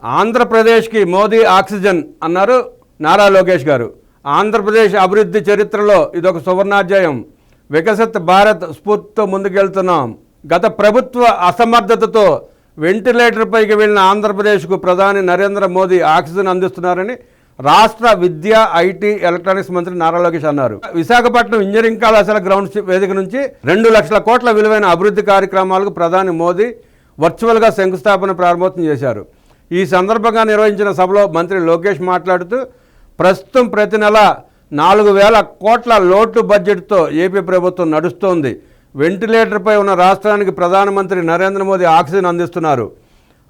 ఆంధ్రప్రదేశ్కి మోదీ ఆక్సిజన్ అన్నారు నారా లోకేష్ గారు. ఆంధ్రప్రదేశ్ అభివృద్ధి చరిత్రలో ఇదొక సువర్ణాధ్యాయం. వికసిత్ భారత్ స్ఫూర్తితో ముందుకెళ్తున్నాం. గత ప్రభుత్వ అసమర్థతతో వెంటిలేటర్పైకి వెళ్ళిన ఆంధ్రప్రదేశ్కు ప్రధాని నరేంద్ర మోదీ ఆక్సిజన్ అందిస్తున్నారని రాష్ట్ర విద్యా, ఐటీ, ఎలక్ట్రానిక్స్ మంత్రి నారా లోకేష్ అన్నారు. విశాఖపట్నం ఇంజనీరింగ్ కళాశాల గ్రౌండ్ వేదిక నుంచి 2 లక్షల కోట్ల విలువైన అభివృద్ధి కార్యక్రమాలకు ప్రధాని మోదీ వర్చువల్గా శంకుస్థాపన ప్రారంభోత్సవం చేశారు. ఈ సందర్భంగా నిర్వహించిన సభలో మంత్రి లోకేష్ మాట్లాడుతూ ప్రస్తుతం ప్రతి నెల 4,000 కోట్ల లోటు బడ్జెట్తో ఏపీ ప్రభుత్వం నడుస్తోంది. వెంటిలేటర్పై ఉన్న రాష్ట్రానికి ప్రధానమంత్రి నరేంద్ర మోదీ ఆక్సిజన్ అందిస్తున్నారు.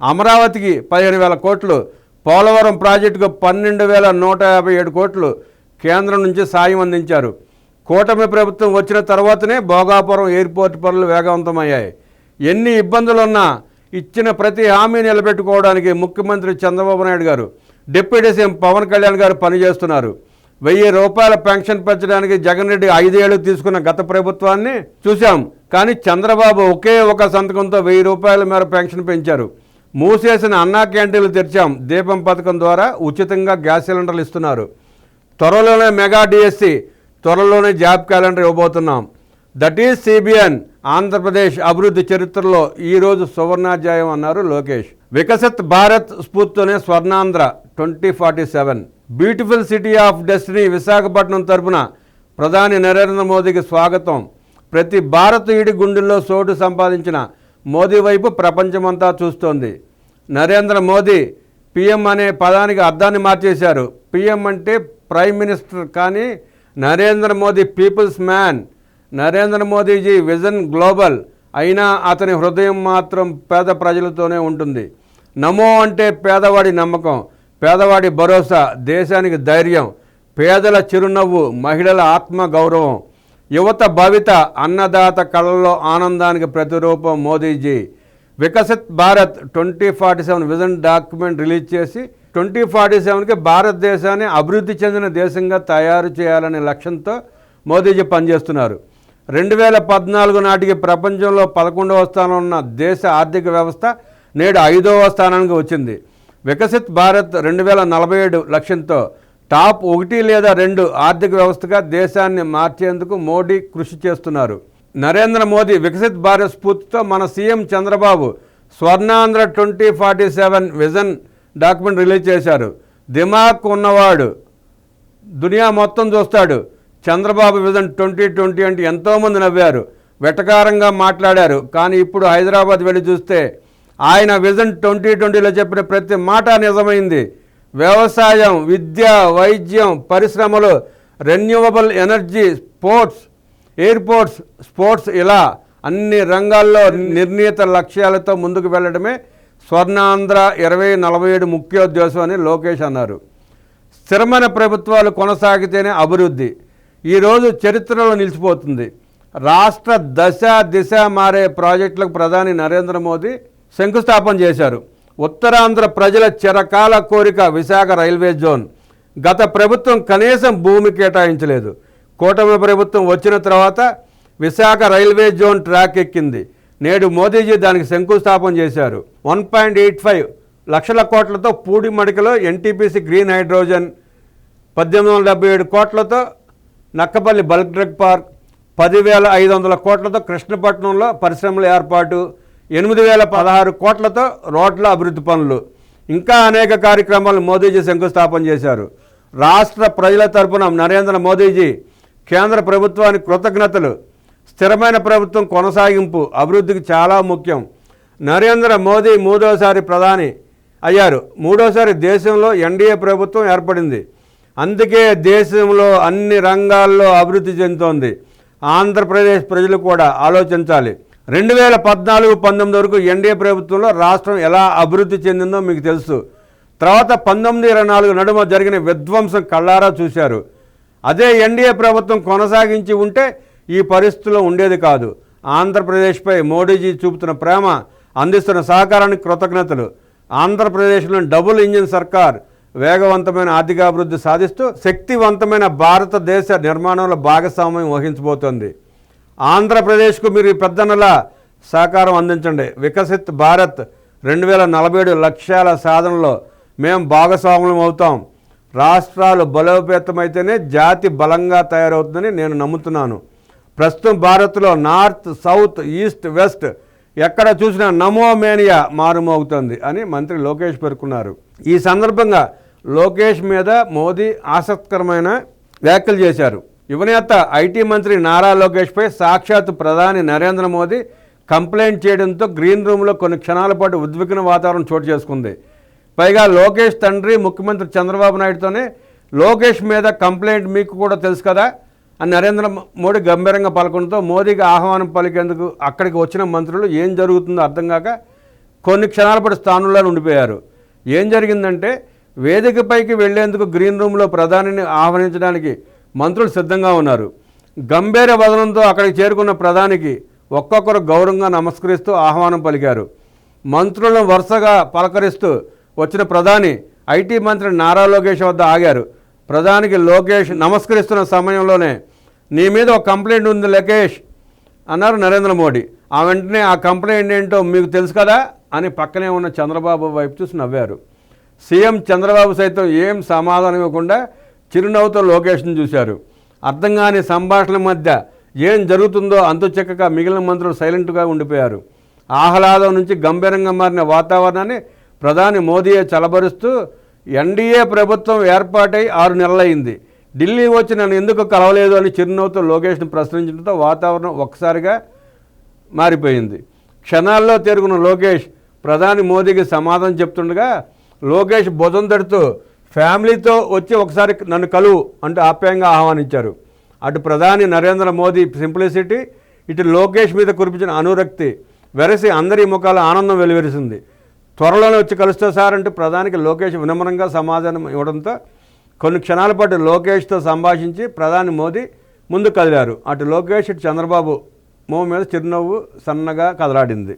అమరావతికి 15,000 కోట్లు, పోలవరం ప్రాజెక్టుకు 12,157 కోట్లు కేంద్రం నుంచి సాయం అందించారు. కూటమి ప్రభుత్వం వచ్చిన తర్వాతనే భోగాపురం ఎయిర్పోర్ట్ పనులు వేగవంతమయ్యాయి. ఎన్ని ఇబ్బందులున్నా ఇచ్చిన ప్రతి హామీ నిలబెట్టుకోవడానికి ముఖ్యమంత్రి చంద్రబాబు నాయుడు గారు, డిప్యూటీ సీఎం పవన్ కళ్యాణ్ గారు పనిచేస్తున్నారు. 1,000 రూపాయల పెన్షన్ పెంచడానికి జగన్ రెడ్డి 5 ఏళ్ళు తీసుకున్న గత ప్రభుత్వాన్ని చూశాం. కానీ చంద్రబాబు ఒకే ఒక సంతకంతో 1,000 రూపాయల మేర పెన్షన్ పెంచారు. మూసేసిన అన్నా క్యాంటీన్లు తెరిచాం. దీపం పథకం ద్వారా ఉచితంగా గ్యాస్ సిలిండర్లు ఇస్తున్నారు. త్వరలోనే మెగా డిఎస్సి, త్వరలోనే job calendar ఇవ్వబోతున్నాం. That is CBN. Andhra Pradesh అభివృద్ధి చరిత్రలో ఈరోజు సువర్ణాధ్యాయం అన్నారు లోకేష్. వికసిత్ భారత్ స్ఫూర్తితోనే Swarnandhra 2047 beautiful city of destiny Visakhapatnam తరపున ప్రధాని నరేంద్ర మోదీకి స్వాగతం. ప్రతి భారతీయుడి గుండెల్లో చోటు సంపాదించిన మోదీ వైపు ప్రపంచమంతా చూస్తోంది. నరేంద్ర మోదీ పిఎం అనే పదానికి అర్థాన్ని మార్చేశారు. పిఎం అంటే ప్రైమ్ మినిస్టర్, కానీ Narendra Modi peoples man. Narendra Modiji vision global, అయినా అతని హృదయం మాత్రం పేద ప్రజలతోనే ఉంటుంది. నమో అంటే పేదవాడి నమ్మకం, పేదవాడి భరోసా, దేశానికి ధైర్యం, పేదల చిరునవ్వు, మహిళల ఆత్మ గౌరవం, యువత భవిత, అన్నదాత కళల్లో ఆనందానికి ప్రతిరూపం Modiji. Viksit Bharat 2047 vision document release చేసి 2047కి భారతదేశాన్ని అభివృద్ధి చెందిన దేశంగా తయారు చేయాలనే లక్ష్యంతో మోదీజీ పనిచేస్తున్నారు. 2014 నాటికి ప్రపంచంలో 11వ స్థానంలో ఉన్న దేశ ఆర్థిక వ్యవస్థ నేడు 5వ స్థానానికి వచ్చింది. వికసిత్ భారత్ 2047 లక్ష్యంతో టాప్ 1 లేదా 2 ఆర్థిక వ్యవస్థగా దేశాన్ని మార్చేందుకు మోడీ కృషి చేస్తున్నారు. నరేంద్ర మోదీ వికసిత్ భారత్ స్ఫూర్తితో మన CM Chandrababu Swarnandhra 2047 vision document release చేశారు. దిమాగ్ ఉన్నవాడు దునియా మొత్తం చూస్తాడు. చంద్రబాబు విజన్ 2020 అంటే ఎంతోమంది నవ్వారు, వెటకారంగా మాట్లాడారు. కానీ ఇప్పుడు హైదరాబాద్ వెళ్ళి చూస్తే ఆయన విజన్ 2020లో చెప్పిన ప్రతి మాట నిజమైంది. వ్యవసాయం, విద్య, వైద్యం, పరిశ్రమలు, renewable energy, sports, airports, sports, ఇలా అన్ని రంగాల్లో నిర్ణీత లక్ష్యాలతో ముందుకు వెళ్ళడమే స్వర్ణాంధ్ర 2047 ముఖ్యోద్దేశం అని లోకేష్ అన్నారు. స్థిరమైన ప్రభుత్వాలు కొనసాగితేనే అభివృద్ధి ఈరోజు చరిత్రలో నిలిచిపోతుంది. రాష్ట్ర దశ దిశ మారే ప్రాజెక్టులకు ప్రధాని నరేంద్ర మోదీ శంకుస్థాపన చేశారు. ఉత్తరాంధ్ర ప్రజల చిరకాల కోరిక విశాఖ రైల్వే జోన్. గత ప్రభుత్వం కనీసం భూమి కేటాయించలేదు. కూటమి ప్రభుత్వం వచ్చిన తర్వాత విశాఖ రైల్వే జోన్ ట్రాక్ ఎక్కింది. నేడు మోదీజీ దానికి శంకుస్థాపన చేశారు. 1.85 లక్షల కోట్లతో పూడిమడికలో ఎన్టీపీసీ గ్రీన్ హైడ్రోజన్, 1877 కోట్లతో నక్కపల్లి బల్క్ డ్రగ్ పార్క్, 10,500 కోట్లతో కృష్ణపట్నంలో పరిశ్రమల ఏర్పాటు, 8,016 కోట్లతో రోడ్ల అభివృద్ధి పనులు, ఇంకా అనేక కార్యక్రమాలు మోదీజీ శంకుస్థాపన చేశారు. రాష్ట్ర ప్రజల తరపున నరేంద్ర మోదీజీ కేంద్ర ప్రభుత్వానికి కృతజ్ఞతలు. స్థిరమైన ప్రభుత్వం కొనసాగింపు అభివృద్ధికి చాలా ముఖ్యం. నరేంద్ర మోదీ 3వసారి ప్రధాని అయ్యారు. 3వసారి దేశంలో ఎన్డీఏ ప్రభుత్వం ఏర్పడింది. అందుకే దేశంలో అన్ని రంగాల్లో అభివృద్ధి చెందుతోంది. ఆంధ్రప్రదేశ్ ప్రజలు కూడా ఆలోచించాలి. 2014-19 వరకు ఎన్డీఏ ప్రభుత్వంలో రాష్ట్రం ఎలా అభివృద్ధి చెందిందో మీకు తెలుసు. తర్వాత 1924 నడుమ జరిగిన విధ్వంసం కళ్ళారా చూశారు. అదే ఎన్డీఏ ప్రభుత్వం కొనసాగించి ఉంటే ఈ పరిస్థితుల్లో ఉండేది కాదు. ఆంధ్రప్రదేశ్పై మోడీజీ చూపుతున్న ప్రేమ, అందిస్తున్న సహకారానికి కృతజ్ఞతలు. ఆంధ్రప్రదేశ్లోని డబుల్ ఇంజిన్ సర్కార్ వేగవంతమైన ఆర్థికాభివృద్ధి సాధిస్తూ శక్తివంతమైన భారతదేశ నిర్మాణంలో భాగస్వామ్యం వహించబోతోంది. ఆంధ్రప్రదేశ్కు మీరు పెద్దనలా సహకారం అందించండి. వికసిత్ భారత్ 2047 లక్ష్యాల సాధనలో మేము భాగస్వాములం అవుతాం. రాష్ట్రాలు బలోపేతమైతేనే జాతి బలంగా తయారవుతుందని నేను నమ్ముతున్నాను. ప్రస్తుతం భారత్లో నార్త్, సౌత్, ఈస్ట్, వెస్ట్ ఎక్కడ చూసినా నమో మేనియా మారుమోగుతుంది అని మంత్రి లోకేష్ పేర్కొన్నారు. ఈ సందర్భంగా లోకేష్ మీద మోదీ ఆసక్తికరమైన వ్యాఖ్యలు చేశారు. యువనేత ఐటీ మంత్రి నారా లోకేష్పై సాక్షాత్ ప్రధాని నరేంద్ర మోదీ కంప్లైంట్ చేయడంతో గ్రీన్ రూమ్లో కొన్ని క్షణాల పాటు ఉద్విగ్న వాతావరణం చోటు చేసుకుంది. పైగా లోకేష్ తండ్రి ముఖ్యమంత్రి చంద్రబాబు నాయుడుతోనే లోకేష్ మీద కంప్లైంట్ మీకు కూడా తెలుసు కదా అని నరేంద్ర మోడీ గంభీరంగా పలకడంతో మోదీకి ఆహ్వానం పలికేందుకు అక్కడికి వచ్చిన మంత్రులు ఏం జరుగుతుందో అర్థం కాక కొన్ని క్షణాల పాటు స్థానంలో ఉండిపోయారు. ఏం జరిగిందంటే వేదికపైకి వెళ్లేందుకు గ్రీన్ రూమ్లో ప్రధానిని ఆహ్వానించడానికి మంత్రులు సిద్ధంగా ఉన్నారు. గంభీర వదనంతో అక్కడికి చేరుకున్న ప్రధానికి ఒక్కొక్కరు గౌరవంగా నమస్కరిస్తూ ఆహ్వానం పలికారు. మంత్రులను వరుసగా పలకరిస్తూ వచ్చిన ప్రధాని ఐటీ మంత్రి నారా లోకేష్ వద్ద ఆగారు. ప్రధానికి లోకేష్ నమస్కరిస్తున్న సమయంలోనే నీ మీద ఒక కంప్లైంట్ ఉంది లోకేష్ అన్నారు నరేంద్ర మోడీ. ఆ వెంటనే ఆ కంప్లైంట్ ఏంటో మీకు తెలుసు కదా అని పక్కనే ఉన్న చంద్రబాబు వైపు చూసి నవ్వారు. సీఎం చంద్రబాబు సైతం ఏం సమాధానం ఇవ్వకుండా చిరునవ్వుతో లోకేష్ను చూశారు. అర్థం కాని సంభాషణల మధ్య ఏం జరుగుతుందో అంతు చెక్కగా మిగిలిన మంత్రులు సైలెంట్గా ఉండిపోయారు. ఆహ్లాదం నుంచి గంభీరంగా మారిన వాతావరణాన్ని ప్రధాని మోదీయే చలబరుస్తూ ఎన్డీఏ ప్రభుత్వం ఏర్పాటై 6 నెలలైంది, ఢిల్లీ వచ్చి నన్ను ఎందుకు కలవలేదు అని చిరునవ్వుతో లోకేష్ను ప్రశ్నించడంతో వాతావరణం ఒక్కసారిగా మారిపోయింది. క్షణాల్లో తేరుకున్న లోకేష్ ప్రధాని మోదీకి సమాధానం చెప్తుండగా లోకేష్ భుజం తడుతూ ఫ్యామిలీతో వచ్చి ఒకసారి నన్ను కలువు అంటూ ఆప్యాయంగా ఆహ్వానించారు. అటు ప్రధాని నరేంద్ర మోదీ సింప్లిసిటీ, ఇటు లోకేష్ మీద కురిపించిన అనురక్తి వెరసి అందరి ముఖాల ఆనందం వెలువరిసింది. త్వరలోనే వచ్చి కలుస్తా సార్ అంటూ ప్రధానికి లోకేష్ వినమ్రంగా సమాధానం ఇవ్వడంతో కొన్ని క్షణాల పాటు లోకేష్తో సంభాషించి ప్రధాని మోదీ ముందు కదిలారు. అటు లోకేష్, ఇటు చంద్రబాబు మొహం మీద చిరునవ్వు సన్నగా కదలాడింది.